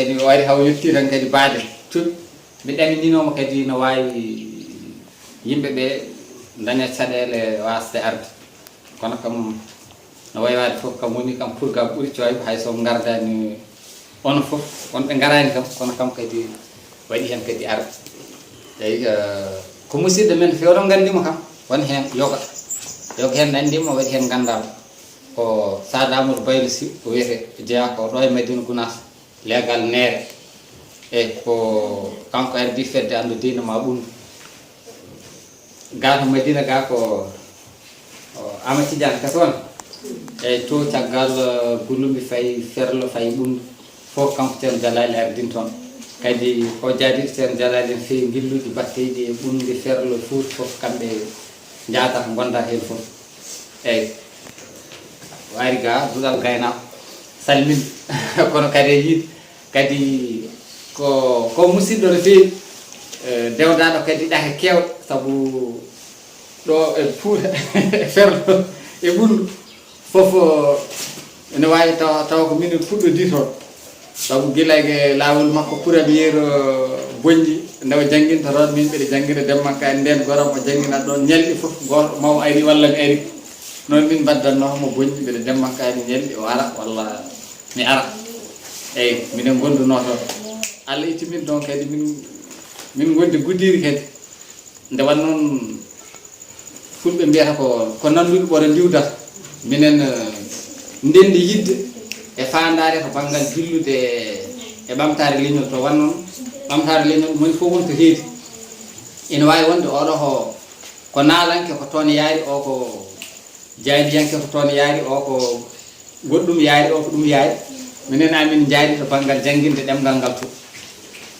kadi wari haw yetti tan kadi baade tut mi ɗamininomo kadi no wawi yimɓe ɓe daña caɗele wasde arde kono kam no wayi wade fof kam woni kam pour gam ɓuuri coyɓe hayso gardani on fof on ɓe garani kam kono kam kadi waɗi hen kadi arde eyi ko musidɗo men fewɗo gandimo kam won hen yoga hen andimo waɗi hen gandal ko Sada Amadou Baylo Sy ko wiyete jeeya ko ɗo e Madina Gounass legal neere e ko kanko ardi fedde andu diina ma ɓundu ga to Madina ga ko Amati Diane ka toon eyyi to caggal gullumbi fayi ferlo fayi ɓundu fof kanko ceerno Jalali ardin toon kadi ko jaadiɗo ceerno Jalali en fewi gilluɗi batteji e ɓundi ferlo Fouta fof kamɓe jaata gonda hen fof eyyi wari ga duɗal gaynako salmin kono kadi yiide kadi ko musidɗo no fewi dewdaɗo kadi ɗake kewɗe saabu ɗo e Fouta ferlo e ɓundu fof ene wawi taw ko minen fuɗɗodi toon saabu guila e lawol makko premier bonji ndewa jangguinta toon min mbiɗa jangguina Demmakka nden goram o jangguinat ɗon ñalɗi fof goto maw ari walla mi ari noon min baddannomo bonji mbiɗa Demmakka ni ñalɗi o ara walla mi ara eyyi minen gonduno toon Allah itti min ɗon kadi min gondi Goudiri kadi nde wan noon fulɓe mbiyata ko nanduɗo ɓoɗo ndiwdata minen ndendi yidde e fandare to banggal dillude e ɓamtare leñol to wan noon ɓamtare leñol moni fof wonto heedi ina wawi wonde oɗo ko naalanke ko toon yaari o ko jaydiyanke ko toon yaari o ko goɗɗum yaari o ko ɗum yaari minen amin jaari to banggal jangguinde ɗemgal ngal to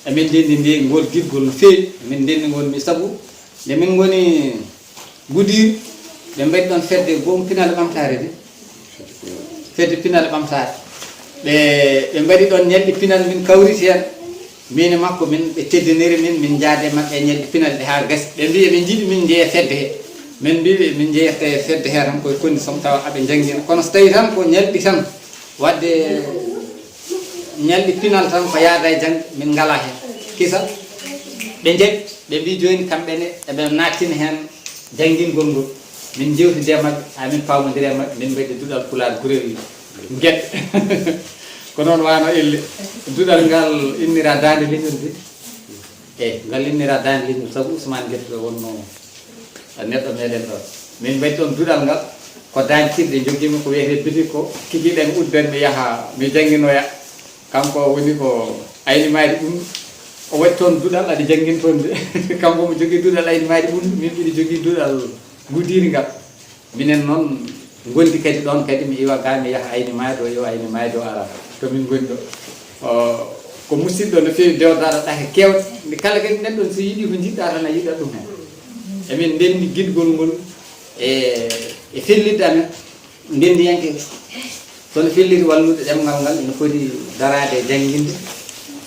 emin ndendi ndi ngol guidgol no feewi min ndendi gonmi saabu nde min goni Goudiri ɓe mbaɗi ɗon fedde boom pinal ɓamtare de fedde pinal ɓamtare ɓe mbaɗi ɗon ñalɗi pinal min kawriti hen min e makko min ɓe teddiniri min jaade mabɓe e ñalɗi pinal ɗe ha gasi ɓe mbi ɓe jiiɗi min jeeya fedde he min mbi min jeeyata e fedde he tan koye condition tawa aɓe jangguina kono so tawi tan ko ñalɗi tan wadde ñalɗi pinal tan ko yaada e jangde min ngala hen kisa ɓe jeeɓi ɓe mbi joni kamɓene eɓe nattina hen janguingol ngol min jewtide mabɓe hamin pamodiri e mabɓe min mbaɗi duɗal Pulaar gurel gueɗe ko noon wano elle duɗal ngal innira dande leñol de eyyi ngal innira dande leñol saabu Ousmane Gueɗe wonno neɗɗo meɗen ɗon min mbaɗi ɗon duɗal ngal ko dañtirde joguimi ko wiyete biti ko kikiɗen udden mi yaaha mi jangguinoya kanko woni ko aynimade ɗum o waɗi toon duɗal aɗa jangguin toon de kanko mo jogui duɗal aynimade ɓundu min mbiɗa jogui duɗal Goudiri ngal minen noon gondi kadi ɗon kadi mi iwa ga mi yaaha aynimade o yo aynimade o ara to min goni ɗo ko musidɗo no fewi dewdaɗo ɗake kewɗe nde kala kadi neɗɗon so yiiɗi ko jiɗɗa tan a yiiɗat ɗum hen emin ndendi guidgol ngol e fellidde amen ndendiyanke sono felliti wallude ɗemgal ngal ene foti darade e jangguinde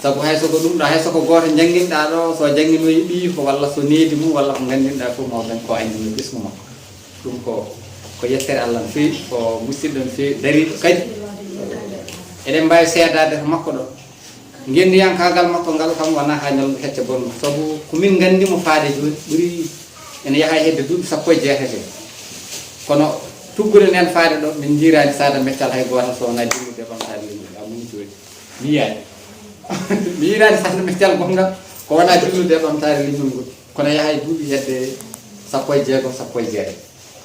saabu hayso ko ɗum ɗo hayso ko goto jangguinɗa ɗo so jangguinoyi ɓiyi ko walla so needi mum walla ko gandinɗa fof mawɗen ko andino ɓismu makko ɗum ko yettere Allah no fewi ko musidɗo no fewi dariɗo kadi eɗen mbawi seedade ko makko ɗo gendiyankagal makko ngal kam wona ha ñalɗo hecce bonno saabu ko min gandimo faade joni ɓuuri ene yaaha hedde duuɓi 17 kono tuggure nden faade ɗo min jirani Sada Meccal hay goto so wona dillude ɓamtade leñol amuni joni mi yiyani mi yirani Sada Meccal gongal ko wona dillude ɓamtade leñol ngol kono yaaha duuɓi hedde 16 17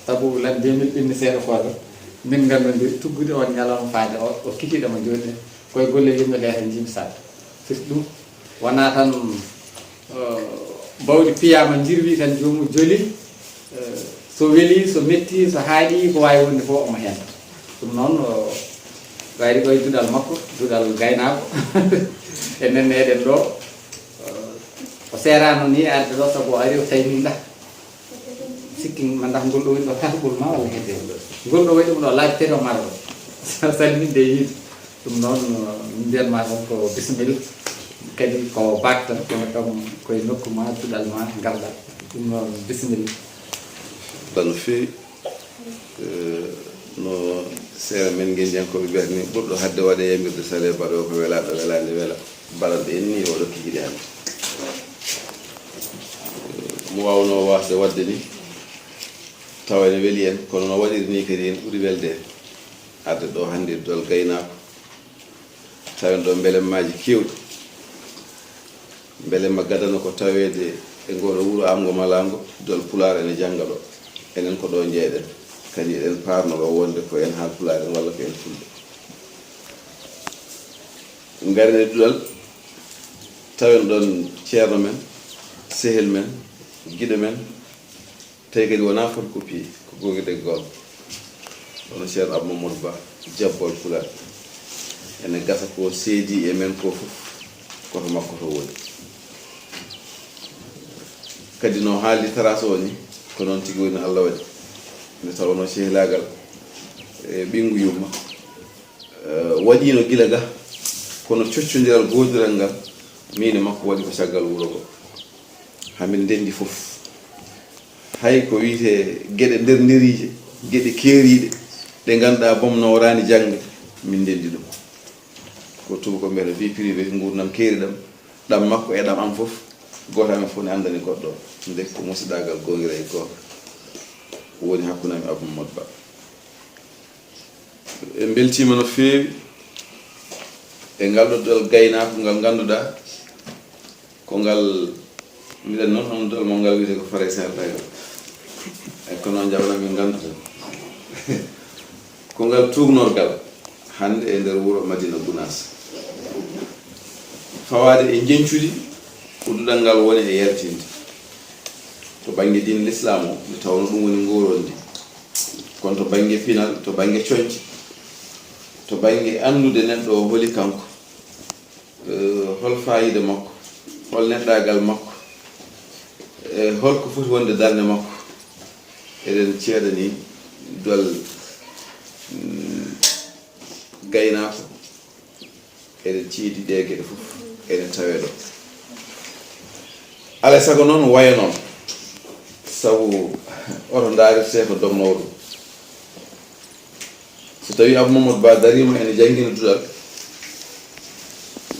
saabu lan 2000 ɓinni seeɗa koɗo min gandodiri tuggude on ñalawma faade o kikiɗoma joni koye golle yimɓe ɗe tan jimi Sada firti ɗum wona tan bawɗi piyama jirwi tan jomum joli so weeli so metti so haaɗi ko wawi wonde fof omo hen ɗum noon wayri ɗo e duɗal makko duɗal gaynako enen eɗen ɗo o serano ni arde ɗo saabu o ari o tawni ɗa sikki mandat ngol ɗo woni ɗo tatɓol ma walla hedde ngol ɗo waɗi ɗum ɗo laabi o mara ɗo salminde yiide ɗum noon min mbiyatma tan ko bisimilla kadi ko bak tan kono kam koye nokku ma duɗal ma garɗa ɗum noon bisimilla no fewi no seeɗa men guendiyankoɓe mbiyata ni ɓurɗo hadde waɗe yamirde sare baɗo ko welaɗo welade weela balanɗe en ni o rokki hiɗe hannde mo wawno wasde wadde ni tawa ene weeli en kono no waɗiri ni kadi en ɓuri welde en arde ɗo hannde dol gaynako tawen ɗo belemmaji kewɗi belemma gadano ko tawede e ngoɗo wuro amgo malango dol pular ene jangga ɗo enen ko ɗo jeeɗen kadi eɗen parno ɗo wonde ko en haal pular en walla ko en fulɓe garne ɗuɗal tawen ɗon ceerno men sehel men giɗo men tawi kadi wona foti ko pii ko gogide gol ono ceerno Abou Mamadou Ba jabbol pular ene gasa ko seedi e men ko fof koto makko to woni kadi no haaldi trace o ni ko noon tigi woni Allah waɗi nde tawno sehlagal e ɓingu yumma waɗino gila ga kono coccodiral godiral ngal min makko waɗi ko caggal wuro ngo hamin ndendi fof hay ko wiite geɗe nder nderiije geɗe keeriɗe ɗe ganduɗa bomnoworani jangde min ndendi ɗum ko tuba ko mbiyata vie privé gurdam keeriɗam ɗam makko e ɗam am fof goto amen fof ne andani goɗɗo nde ko musiɗagal gongira e goto woni hakkunami Abou Mamadou Ba en beltima no feewi e ngal ɗo dol gaynako ngal ganduɗa ko ngal mbiɗen noon on dol mo ngal wiyete ko Fare Saint-Lagal e ko noon jawnamin ganduta ko ngal tugnorgal hande e nder wuro Madina Gounass fawade e jencude udduɗal ngal woni e yaltinde to banggue din l'islam o nde tawno ɗum woni ngorondi kono to banggue pinal to banggue coñce to banggue andude neɗɗo o holi kanko hol fayida makko hol neɗɗagal makko e holko foti wonde darde makko eɗen ceeɗani dol gaynako eɗen ciidi ɗe gueɗe fof eɗen tawe ɗo alay sago noon waya noon sabu oto daarirte ko domnowo ɗum so tawi Abou Mamadou Ba darima ene jangguina duɗal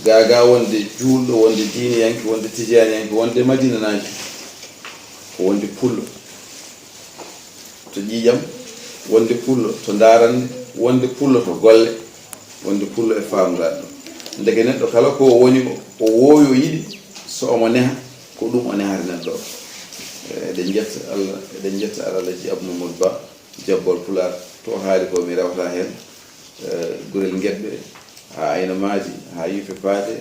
gaga wonde juulɗo wonde diiniyanke wonde tijaniyanke wonde madinanaji ko wonde pullo to ƴiƴam wonde pullo to darande wonde pullo to golle wonde pullo e famdade ɗo ndege neɗɗo kala ko woni o woowi o yiɗi so omo neha ko ɗum o nehari neɗɗo o eɗen jetta Allah eɗen jetta alaji Abou Mamadou Ba jabbol pular to haali ko mi rewata hen gurel gueɗɓe ha ayna maaji ha yiife paade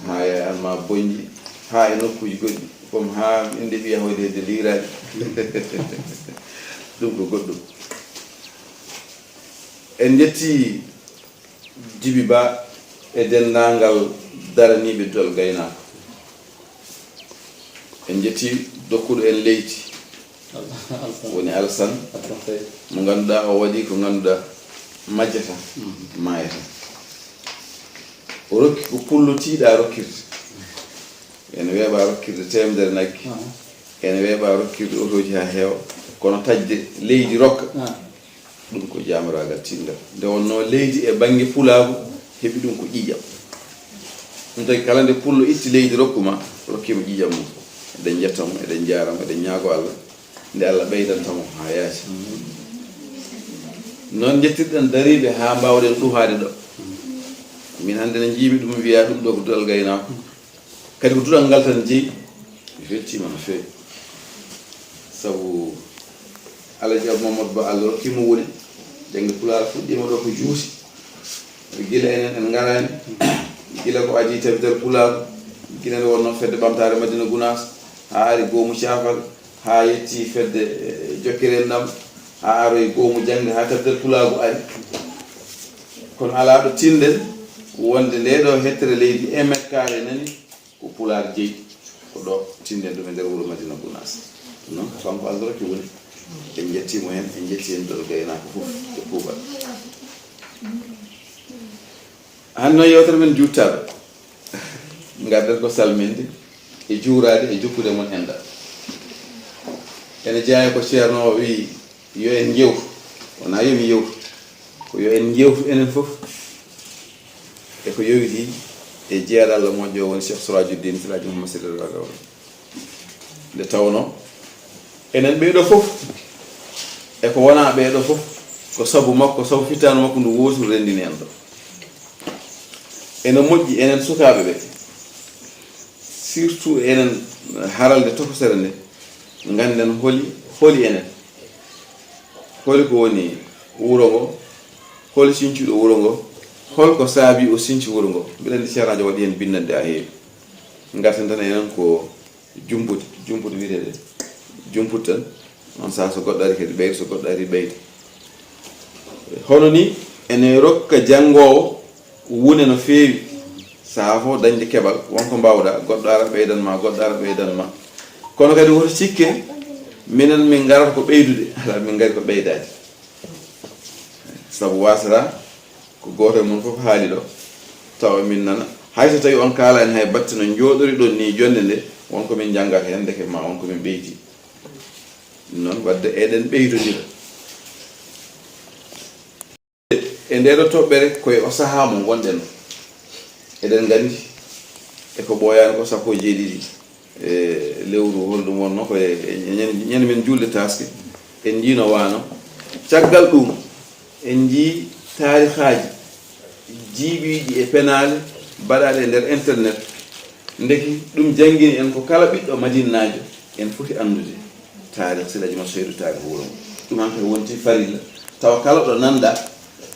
ha e alma boñji ha e nokkuji goɗɗi comme ha inde ɓiya hoyde hedde liraɗi ɗum ko goɗɗum en jetti Djiby Ba e dendagal daraniɓe dol gaynako en jetti dokkuɗo en leydi woni Alassane mo ganduɗa o waɗi ko ganduɗa majjata mayata o rokki ko pullotiɗa rokkirde ene weeɓa rokkirde temedere naggi ene weeɓa rokkirde otoji ha heewa kono tajde leydi rokka ɗum ko jamiragal tindal nde wonno leydi e banggue pulago heeɓi ɗum ko ƴiƴam ɗum tagi kala nde pullo itti leydi rokkuma rokkima ƴiƴam mum eɗen jettamo eɗen jaramo eɗen ñaago Allah nde Allah ɓeydantamo ha yaasi noon jettirɗen dariɓe ha mbawɗen ɗuhade ɗo min hande ne jiimi ɗum wiya ɗum ɗo ko duɗal gaynako kadi ko duɗal ngal tan jeeyi mi weltima no fewi saabu alaji Abou Mamadou Ba Allah rokkimo woni jangde pulara fuɗɗima ɗo ko juuti gila enen en garani gila ko adi tabidere pulago gila nde wonno fedde ɓamtare Madina Gounass ha ari goomu cafal ha yetti fedde jokkere ndam ha aroye goomu jangde ha tabidere pulago ari kono ala ɗo tinɗen wonde nde ɗo hettere leydi 1 mètre carré nani ko pular jeeyi ko ɗo tinɗen ɗum e nder wuuro Madina Gounass non kanko Allah rokki woni en jettimo hen en jetti hen dol gaynako fof e kuuɓal han noon yewtere men juttaɗo gadden ko salminde e juurade e jokkude mon enɗal ene jeeya ko ceerno o wi yo en jewtu wona yomi yewtu ko yo en jewtu enen fof e ko yowiti e jeeɗa Allah moƴƴo woni Cheikh Surajuddin Silaji Muhammad sallallahu alaihi wa sallam nde tawno enen ɓeeɗo fof e ko wona ɓeeɗo fof ko sabu makko sabu fitano makko ndu wotu rendini en ɗo ene moƴƴi enen sukaɓe ɓe surtout enen haralde tokosere nde ganden holi enen holi ko woni wuro ngo holi sincuɗo wuro ngo holko saabi o sinci wuro ngo mbiɗa andi Cheikh Radio waɗi hen bindande a heewi garten tan enen ko jumpude wiyete jumpude tan on saa so goɗɗo ari kadi ɓeyde so goɗɗo ari ɓeyde hono ni ene rokka janngowo wune no feewi saha fof dañde keɓal wonko mbawɗa goɗɗo ara ɓeydanma goɗɗo ara ɓeydanma kono kadi woto cikke minen min garata ko ɓeydude ala min gari ko ɓeydade sabu wasata ko goto e mon fof haali ɗo tawa min nana hayso tawi on kaalani hay batte no jooɗori ɗon ni jonde nde wonko min janggata hen deke ma wonko min ɓeydi noon wadde eɗen ɓeydodira e ndeɗo toɓɓere koye o saaha mo gonɗen eɗen gandi eko ɓooyani ko sappo e jeeɗiɗi e lewru holɗum wonno koye ñande men julde taske en jiino wano caggal ɗum en jii tarihaji jiiɓiɗi e penale mbaɗaɗe e nder internet ndeki ɗum jangguini en ko kala ɓiɗɗo madinnajo en foti andude tarih Silaji ma Seydou tarih wuro ngo ɗum hanke wonti farilla tawa kala ɗo nanda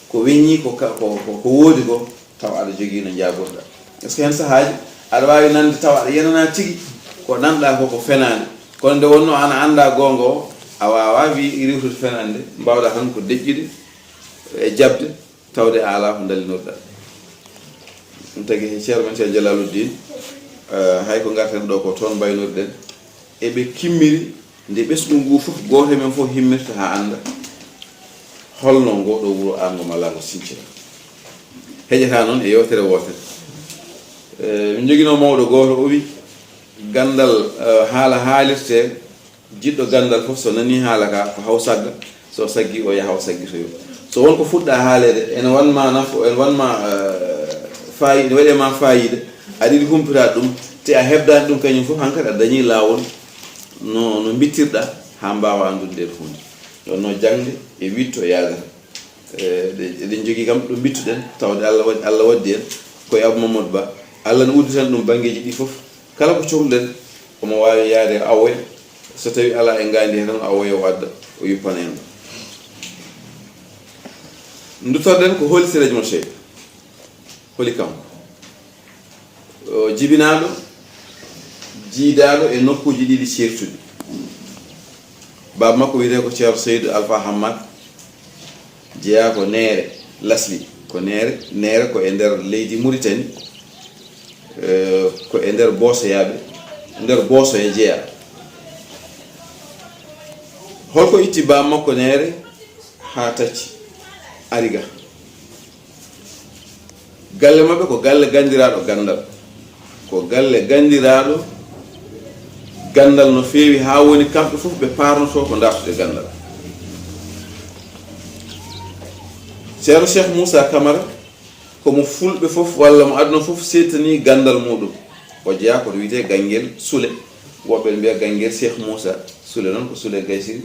ko weññi ko woodi ko tawa aɗa jogii no jaaborɗa est ce que hen sahaji aɗa wawi nande tawa aɗa yenana tigui ko nanɗa ko fenade kono nde wonno ana anda gonga o a wawa wi riwtude fenande mbawɗa tan ko deƴƴude e jabde tawde ala ko dallinirɗa ɗum tagui ceerno men Cheikh Jalaluddin hay ko garten ɗo ko toon mbaynirɗen eɓe kimmiri nde ɓesɗu ngu fof goto men fof himmirta ha anda holno ngoɗo wuro ango mala ngo sincira heƴata noon e yewtere wotere min joguino mawɗo goto o wi gandal haala haalirte jiɗɗo gandal fof so nani haala ka ko haw sagga so saggi o yaha o saggitoyo so wonko fuɗɗa haalede ene wanma nafo ene wanma fayida waɗema fayida aɗa yiɗi humpita ɗum te a heɓdani ɗum kañum fof hankkadi a dañi lawol no bittirɗa ha mbawa andude nder hunde ɗon no jangde e witto e yagata eɗen jogui kam ɗo bittuɗen tawde Allah waddi en koye Abou Mamadou Ba Allah ne udditan ɗum banggueji ɗi foof kala ko cohluɗen omo wawi yaade awoya so tawi ala e gandi he tan awoya o adda o yuppana en duttorɗen ko holi Silaji ma Seydou holi kanko jibinaɗo jiidaɗo e nokkuji ɗiɗi certuɗi baba makko wiyete ko Ceerno Seydou Alpha Hammad jeeya ko Neere Lasli ko Neere ko e nder leydi Mauritanie ko e nder Bosoyaɓe nder Bosoya jeeya holko itti baba makko Neere ha tacci ariga galle mabɓe ko galle gandiraɗo gandal ko galle gandiraɗo gandal no feewi ha woni kamɓe fof ɓe parnoto ko dartude gandal ceerno Cheikh Moussa Camara komo fulɓe fof walla mo aduna fof settani gandal muɗum o jeeya koto wiyete Ganguel Soule woɓɓe mbiya Ganguel Cheikh Moussa Soule noon ko Soule Gaysiri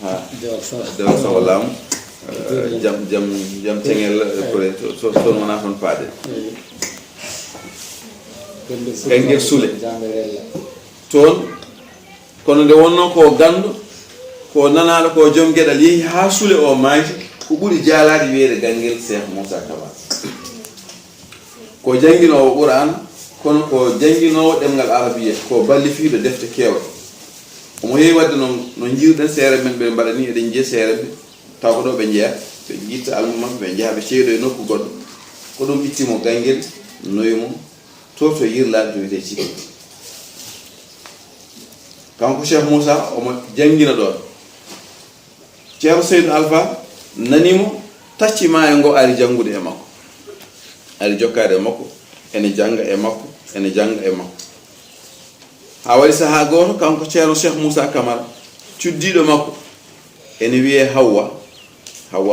ha Dewal Sawo Laamu jam teŋel toon wona toon paade Ganguel Soule toon kono nde wonno ko gandu ko nanaɗo ko joom gueɗal yeehi ha Soule o mayti ko ɓuuri jaalade wiyede Ganguel Cheikh Moussa Camara ko jangguinowo Qur'an kono ko jangguinowo ɗemgal arabiya ko ballifiɗo defte kewɗe omo heewi wadde no jiiruɗen seere men ɓe mbaɗa ni eɗen jiiya seere ɓe taw ko ɗo ɓe jeeya ɓe jitta almu mabɓe ɓe jeeya ɓe ceeɗo e nokku goɗɗo ko ɗum ittimo Ganguel noyimo to yirlade to wiyete Cikki kanko Cheikh Moussa omo jangguina ɗon Ceerno Seydou Alpha nanimo taccima e ngo ari janngude e makko ari jokkade e makko ene janga e makko ene janga e makko ha waɗi saha goto kanko Ceerno Cheikh Moussa Camara cuddiɗo makko ene wiye Hawwa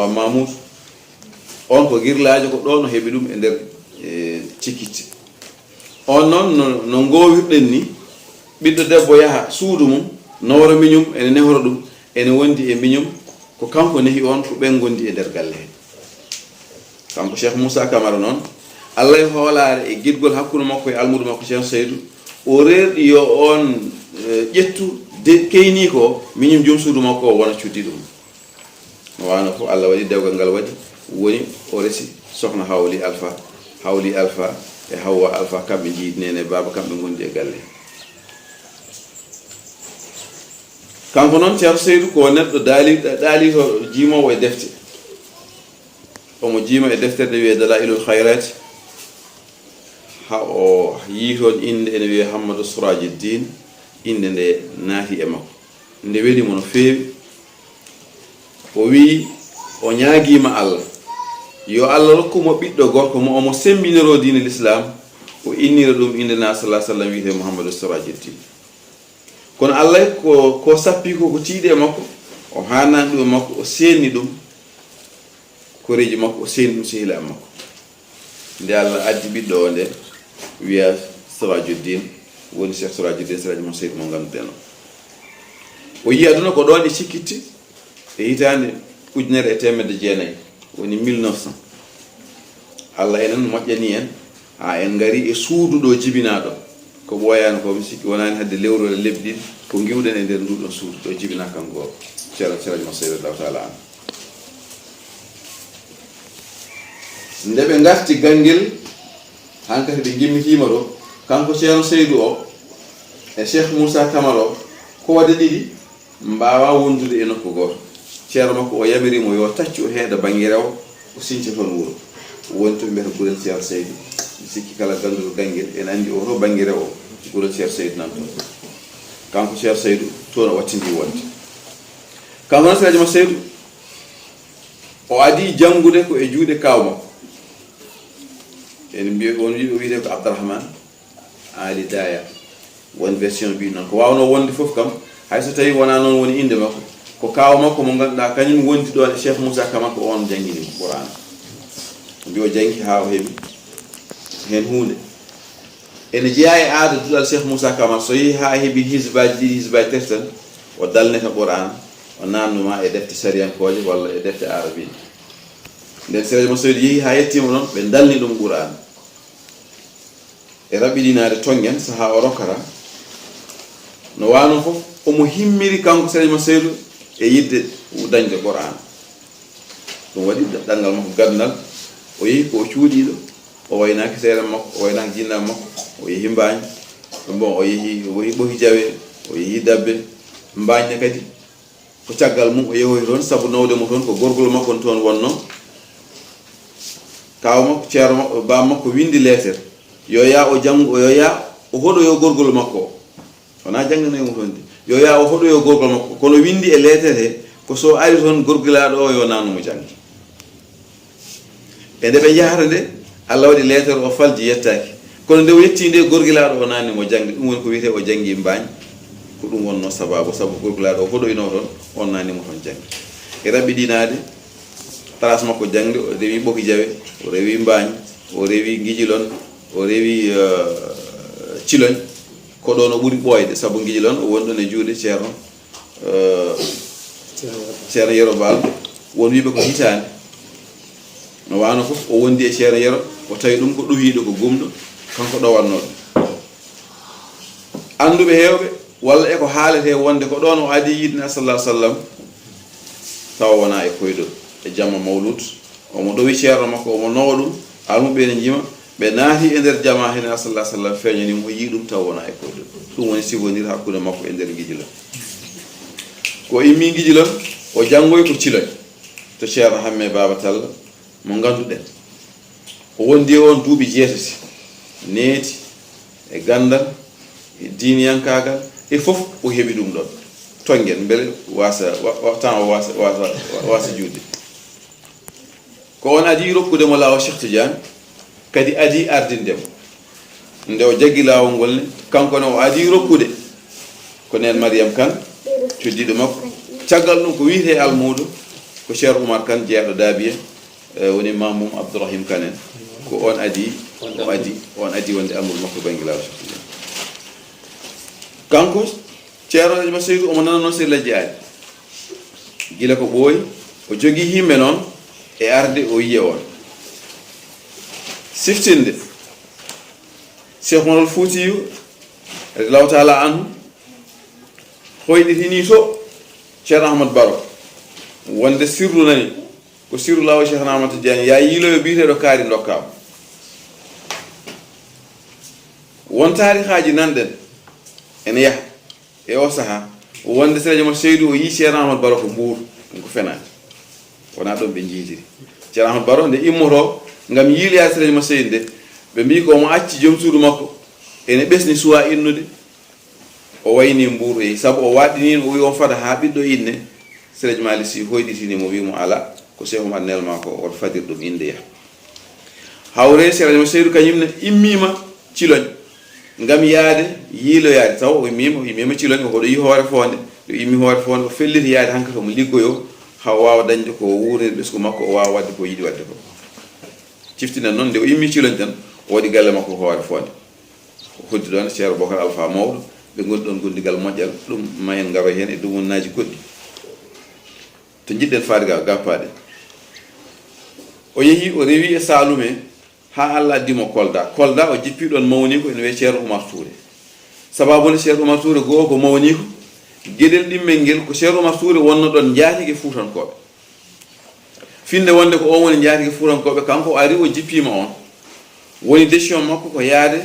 Mamoudou on ko girlajo ko ɗo no heeɓi ɗum e nder cikkiti on noon no ngowirɗen ni ɓiɗɗo debbo yaha suudu mum nowra miñum ene nehora ɗum ene wondi e miñum ko kanko nehi on ko ɓen gondi e nder galle he kanko Cheikh Moussa Camara noon Allah e hoolare e guidgol hakkude makko e almudo makko Cheikh Seydou o reerɗi yo on ƴettu keyni ko miñum joom suudu makko o wona cuddi ɗum no wano fof Allah waɗi dewgal ngal waɗi woni o resi sohna Hawli Alpha e Hawwa Alpha kamɓe jiidnene baba kamɓe gondi e galle kanko noon Cheikh Seydou ko neɗɗo daali to jiimowo e defte omo jiima e deftere nde wiye Dalailul Khayrat ha o yii toon inde ene wiye Hammadou Sourajiddin inde nde naati e makko nde welimo no feewi o wi o ñaagiima Allah yo Allah rokkumo ɓiɗɗo gorko mo omo sembinoro diine l'islam o innira ɗum inde na sallallahu alaihi wasallam wiyete Mouhammadou Sourajiddin kono Allah ko sappi ko tiiɗe e makko o haanani ɗum e makko o seenni ɗum koreji makko o seenni ɗum sehila e makko nde Allah addi ɓiɗɗo o nde wiya Sourajiddin woni Cheikh Sourajiddin Siraji mo Seydou mo ganduɗen o yi aduna ko ɗon e cikkitti e hitande 1900 woni 1900 Allah enen moƴƴani en ha en ngari e suudu ɗo jibinaɗo ko ɓooyani ko mi sikki wonani hadde lewru walla lebbi ɗiɗi ko giwɗen e nder nduɗon suudu ɗo jibina kanko Siraji mo Seydou Allahu taala an nde ɓe garti gangel hankati ɓe gimmitima ɗo kanko Ceerno Seydou o e Cheikh Moussa Camara o ko waɗa ɗiɗi mbawa wondude e nokku goto ceerno makko o yamirimo yo taccu o heeɗa banggue rewo o sinca toon wuuro woni to mbiyata gurel Ceerno Seydou mi sikki kala ganduɗo gangel en andi o to banggue rewo gurel Ceerno Seydou nan toon kanko Ceerno Seydou toon o wattindi wonde kanko noon Siraji mo Seydou o adi janngude ko e juuɗe kaw makko en mbiya on wi o wiyete ko Abdourahmane Ali Daya won version mbi noon ko wawno wonde fof kam hayso tawi wona noon woni inde makko ko kaw makko mo ganduɗa kañum wondi ɗon e Cheikh Moussa Camara ko on jangguini Qur'an mbi o janggi ha o heeɓi hen hunde ene jeeya e aada duɗal Cheikh Moussa Camara so yeehi ha heeɓi hisbaji ɗiɗi hisbaji tati tan o dalneta Qur'an o nannuma e defte sariyankoje walla e defte arabi nden Siraji mo Seydou yeehi ha yettima noon ɓe dalni ɗum Qur'an e raɓɓiɗinade tongen saha o rokkata no wano fof omo himmiri kanko Siraji mo Seydou e yidde dañde Qur'an ɗum waɗi ɗanngal makko gandal o yeehi ko o cuuɗiɗo o waynaki seere makko o waynaki jinnam makko o yeehi Mbañ bon o yeehi ɓohi jawe o yeehi Dabbe Mbañne kadi ko caggal mum o yeehoy toon saabu nawde mo toon ko gorgol makko toon wonno kaw makko ceero makko bam makko windi lettere yo ya o janngo yo ya o hoɗoyo gorgol makko wona jangganoymo toon de yo ya o hoɗoyo gorgol makko kono windi e lettere he ko so ari toon gorgulaɗo o yo nannumo janggi e nde ɓe jahata nde Allah waɗi lettere o falji yettaki kono nde o yetti nde gorgulaɗo o nanni mo janggi ɗum woni ko wiyete o janggi Mbañ ko ɗum wonno sababu saabu gorgulaɗo o hoɗoyno toon on nannimo toon janggi e raɓɓiɗinade trace makko jangde o rewi Ɓoki Jawe o rewi Mbañ o rewi Guijilon o rewi Ciloñ ko ɗon o ɓuri ɓooyde saabu Guijilon o woni ɗon e juuɗe ceerno Yero Bal won wiɓe ko hitande no wano fof o wondi e ceerno Yero o tawi ɗum ko ɗuhiɗo ko gumɗo kanko ɗowannoɗo anduɓe hewɓe walla eko haalete wonde ko ɗon o adi yidna sallallahu alaihi wasallam tawa wona e koydol e jamma mawlud omo ɗowi ceerno makko omo nowa ɗum almuɓe ne jima ɓe naati e nder jama hen sallallahu alaihi wasallam feeñanimo o yi ɗum taw wona e koydol ɗum woni sigondir hakkude makko e nder Guijilon ko immi Guijilon o janngoy ko Ciloñ to ceerno Hamme Baba Talla mo ganduɗen o wondi on duuɓi 7 neeti e gandal e diiniyankagal e fof o heɓi ɗum ɗon tongen beele wasa temps o wasa juude ko on adi rokkude mo laawa Cheikh Tidiane kadi adi ardindemo nde o jaggi laawol ngol ne kanko ne o adi rokkude ko nen Mariam Kane coddiɗo makko caggal ɗum ko wiyete almudo ko Cheikh Oumar Kane jeeɗo Dabiye woni Mamoum Abdourahim Kane ko on adi on adi wonde amul makko bangi law kanko ceerno ma Seydou omo nana noon sella jaari gila ko ɓooyi o jogii himɓe noon e arde o yiya on siftinde Cheikh Oumar Foutiyou radiallahu taala anhu hoyɗitini to ceerno Ahmadou Baro wonde sirlu nani ko sirlu lawo Cheikh Ahmad Tidiane ya yiiloyo biyeteɗo kaari dokkama won taarihaaji nanɗen ene yaha e o saha wonde Seydi Mo Seydou o yi ceerno Ahmadou Baro ko Mbour ko fenade wona ɗon ɓe jiitiri ceerno Ahmadou Baro nde immoto ngam yiiloyaade Seydi Mo Seydou nde ɓe mbi ko omo acci joom suudu makko ene ɓesni suwa innude o wayni Mbour e sabu o waɗɗinino o wi on fada ha ɓiɗɗo inne Seydi Malick Sy hoyɗitinimo wimo ala ko Cheikh Oumar nelma ko oto fadir ɗum inde yaha hawre Seydi Mo Seydou kañumne immima ciloñ ngam yaade yiiloyaade taw o immima ciloñ oɗo yi hoore fonde ɗo immi hoore fonde o felliti yaade hankkadi omo liggoyo ha wawa dañde ko wuurnide ɓesgu makko o wawa wadde ko yiɗi wadde ko ciftinen noon nde o immi ciloñ tan o waɗi galle makko hoore fonde o hoddi ɗon ceerno Bocar Alpha mawɗo ɓe goni ɗon gondigal moƴƴal ɗum ma en garoy hen e dumunnaji goɗɗi to jiɗɗen faade gappaɗe o yeehi o rewi e Saloum ha Allah addimo Kolda o jippi ɗon mawni ko ene wiye ceerno Oumar Touré sababude ceerno Oumar Touré goo ko mawni ko gueɗel ɗimmel ngel ko ceerno Oumar Touré wonno ɗon jaatige Fuutankoɓe finde wonde ko on woni jaatige Fuutankoɓe kanko o ari o jippima on woni décision makko ko yaade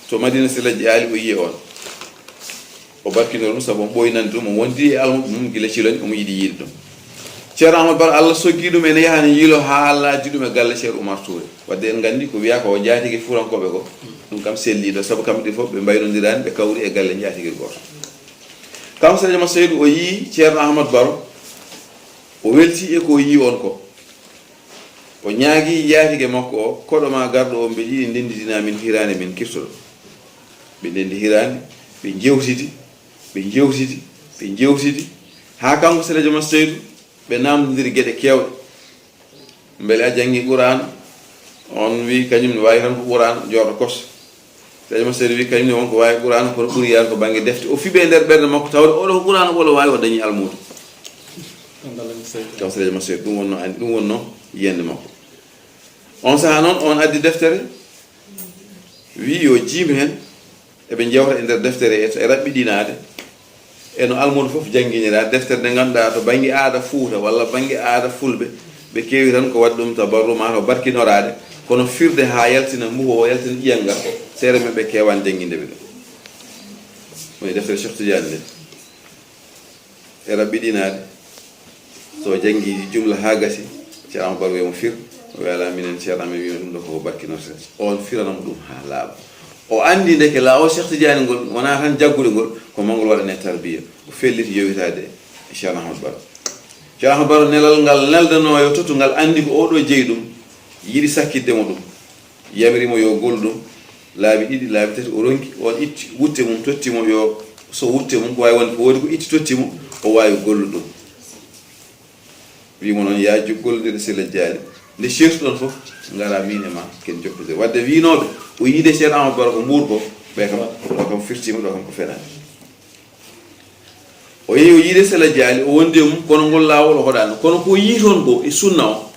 to Madina Silaji Ali o yiye on o barkino ɗum sabu o ɓoynande ɗum o wondi e almuɓe mum gila ciloñ omo yiɗi yiide ɗum ceerno Ahmadou Baro Allah soggi ɗum ene yahani yiilo ha Allah addi ɗum e galle ceerno Oumar Touré wadde en gandi ko wiya ko jaatige Fuutankoɓe ko ɗum kam selliɗo sabu kamɓe ɗi fof ɓe mbaynodirani ɓe kawri e galle jaatigel goto kanko Seydi Mo Seydou o yii ceerno Ahmadou Baro o welti e ko yi on ko o ñaagui jaatige makko o koɗo ma garɗo o mbe yiɗi ndendidina min hirande min kirtoɗo ɓe ndendi hirande ɓe jewtidi ha kanko Seydi Mo Seydou ɓe namdodiri gueɗe kewɗe beele a janggi Qur'an on wi kañum ne wawi tan ko Qur'an jorɗo koso Seydi Mo Seydou wi kañum ne wonko wawi Qur'an kono ɓuuri yaade ko banggue defte o fiɓe nder ɓerde makko tawde oɗo ko Qur'an ɓolo wawi o dañi almudo kaw Seydi Mo Seydou ɗum wonno andi ɗum wonno yiyande makko on saaha noon on addi deftere wi yo jiimi hen eɓe jewta e nder deftere e raɓɓiɗinade eno almudo fof jangguinira deftere nde ganduɗa to banggue aada Fuuta walla banggue aada Fulɓe ɓe kewi tan ko waɗi ɗum tabarru ma to barkinorade kono firde ha yaltina mbuho o yaltina ƴiyal ngal seeɗa men ɓe kewani jangguinde ɓe ɗum woni deftere Cheikh Tidiane nde e raɓɓiɗinade so janggi jumla ha gasi ceerno Ahmadou Baro wiyamo fir o wi ala minen ceerno amen wino ɗum ɗo koko barkinorte on firanamo ɗum ha laaɓa o andi ndeke lawo Cheikh Tidiane ngol wona tan jaggude ngol ko mangol waɗane tarbiya o felliti yowitade e ceerno Ahmadou Baro ceerno Ahmadou Baro nelal ngal neldano yo tottu ngal andi ko oɗo jeeyi ɗum yiɗi sakkiddemo ɗum yamirimo yo gollu ɗum laabi ɗiɗi laabi tati o ronki on itti wutte mum tottimo yo so wutte mum ko wawi wonde ko woodi ko itti tottimo o wawi gollu ɗum wimo noon yaaju golludede Sella Diali nde certuɗon fof ngara min e ma ken jokkode wadde winoɓe o yiide ceerno Ahmadou Baro ko Mbour ko ɓe kam ɗo kam firtima ɗo kam ko fenade o yeehi o yiide Sella Diali o wondi mum kono ngol lawol o hoɗano kono ko yii toon ko e sunna o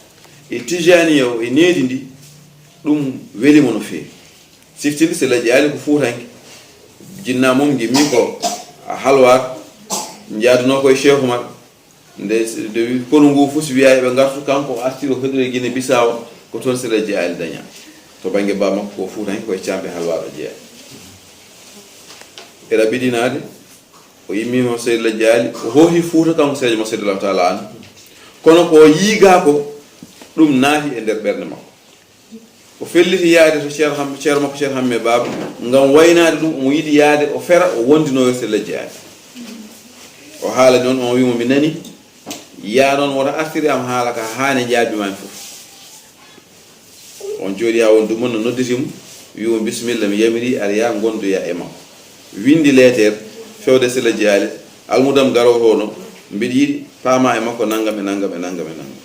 e tijaniya o e needi ndi ɗum welimo no feewi siftinde Sella Diali ko Fuutanke jinna mum gimmi ko halwar jaaduno koye Cheikh Oumar nde kono ngu fof so wiya ɓe gartu kanko o artiri o hoɗire Guinée Bissau ko toon Sella Diali daña to banggue ba makko ko Fuutanke koye cambe halwar o jeeya e raɓɓiɗinade o yimmima Sella Diali o hoohi Fuuta kanko Seydi Mo Seydou Allahu taala an kono ko yiiga ko ɗum naati e nder ɓerde makko o felliti yaade to ceerno makko ceerno Hamme Baba ngam waynade ɗum omo yiɗi yaade o fera o wondinoyo Sella Diali o haala noon on wimo mi nani ya noon woto artiri am haala ka haane jaabimami fof on jooɗi ha won dumon no nodditimo wimo bisimilla mi yamiri aɗa ya gondoya e makko windi lettere fewde Sella Diali almudam garotono mbiɗa yiɗi paama e makko nangam e nangam e nangam e nangam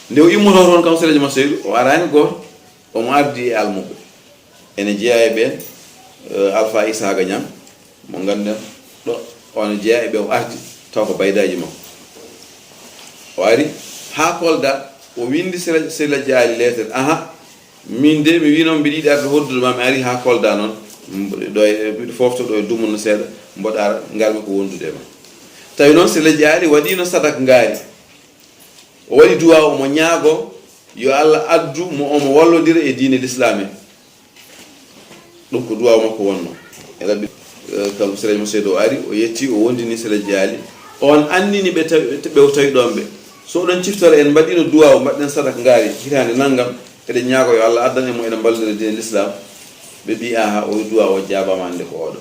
nde o immoto toon kam seleji ma seydou o arani goto omo ardi e almuɓe ene jeeya e ɓen Alpha Isaga Niang mo ganden ɗo ono jeeya e ɓe o ardi taw ko baydaji makko o ari ha Kolda o windi Sila Diali lettere min de mi wi noon mbiɗa yiɗi arde hoddude ma mi ari ha Kolda noon ɗo mbiɗo fofto ɗo e dumunno seeɗa mboɗa ngarmi ko wondude ma tawi noon Sila Diali waɗino sadak ngaari o waɗi duwa omo ñaago yo Allah addu mo omo wallodira e diine l'islam e ɗum ko duwa makko wonno e rabbi kam Sila mo seedo ari o yetti o wondini Sila Diali on andini ɓe tawi ɗon ɓe so oɗon ciftore en mbaɗino duwa o mbaɗɗen sadak ngaari hitande naggam eɗen ñaago yo Allah addane mo eɗen ballodira diine l'islam ɓe mbi aha o duwa o jaabama ande ko oɗo